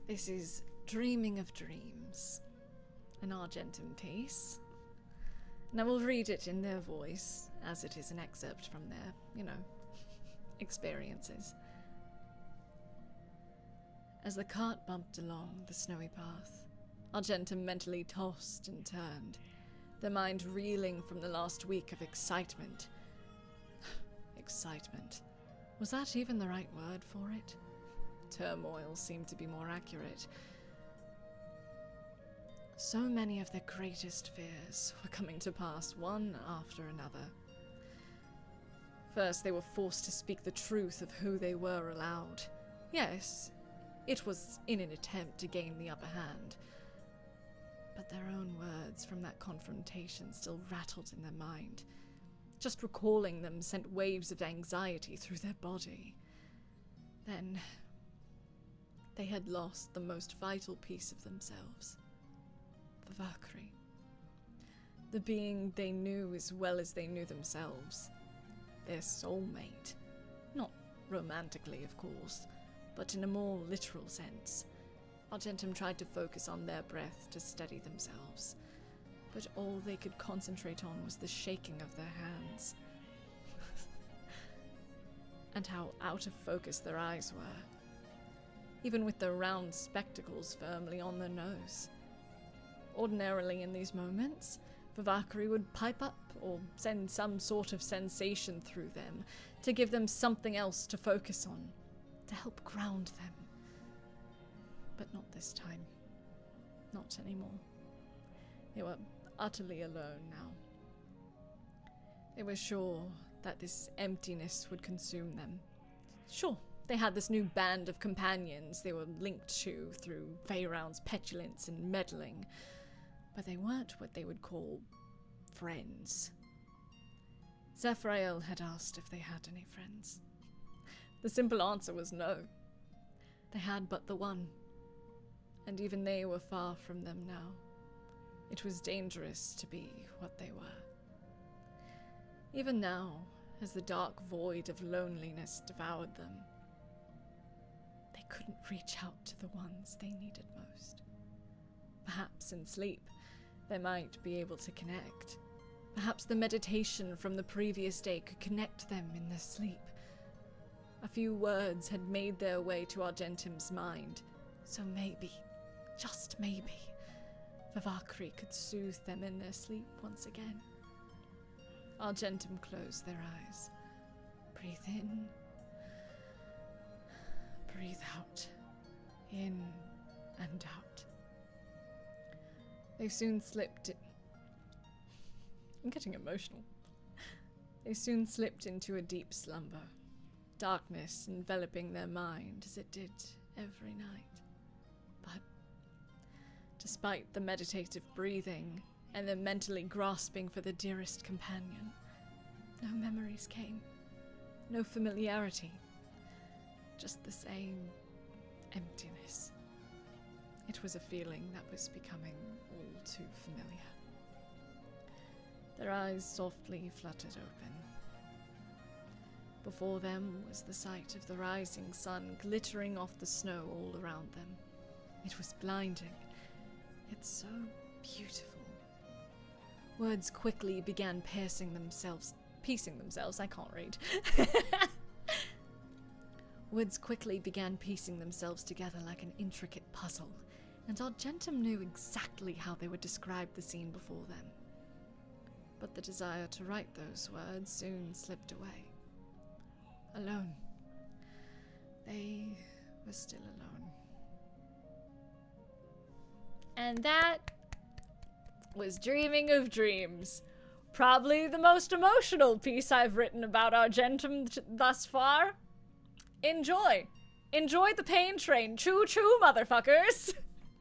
This is Dreaming of Dreams, an Argentum piece. And I will read it in their voice, as it is an excerpt from their, experiences. As the cart bumped along the snowy path, Argentum mentally tossed and turned, their mind reeling from the last week of excitement. Excitement. Was that even the right word for it? Turmoil seemed to be more accurate. So many of their greatest fears were coming to pass, one after another. First, they were forced to speak the truth of who they were aloud. Yes, it was in an attempt to gain the upper hand. But their own words from that confrontation still rattled in their mind. Just recalling them sent waves of anxiety through their body. Then, they had lost the most vital piece of themselves. Vavakri. The being they knew as well as they knew themselves. Their soulmate. Not romantically, of course, but in a more literal sense. Argentum tried to focus on their breath to steady themselves, but all they could concentrate on was the shaking of their hands. And how out of focus their eyes were, even with their round spectacles firmly on their nose. Ordinarily in these moments, Vavakri would pipe up or send some sort of sensation through them to give them something else to focus on, to help ground them. But not this time. Not anymore. They were utterly alone now. They were sure that this emptiness would consume them. Sure, they had this new band of companions they were linked to through Feyround's petulance and meddling, but they weren't what they would call friends. Zephyrael had asked if they had any friends. The simple answer was no. They had but the one, and even they were far from them now. It was dangerous to be what they were. Even now, as the dark void of loneliness devoured them, they couldn't reach out to the ones they needed most. Perhaps in sleep, they might be able to connect. Perhaps the meditation from the previous day could connect them in their sleep. A few words had made their way to Argentum's mind, so maybe, just maybe, Vavakri could soothe them in their sleep once again. Argentum closed their eyes. Breathe in. Breathe out. In and out. They soon slipped I'm getting emotional. They soon slipped into a deep slumber, darkness enveloping their mind as it did every night. But despite the meditative breathing and the mentally grasping for the dearest companion, no memories came, no familiarity, just the same emptiness. It was a feeling that was becoming all too familiar. Their eyes softly fluttered open. Before them was the sight of the rising sun glittering off the snow all around them. It was blinding, yet so beautiful. Words quickly began piecing themselves, I can't read. Words quickly began piecing themselves together like an intricate puzzle, and Argentum knew exactly how they would describe the scene before them. But the desire to write those words soon slipped away. Alone. They were still alone. And that was Dreaming of Dreams. Probably the most emotional piece I've written about Argentum thus far. Enjoy. Enjoy the pain train. Choo-choo, motherfuckers.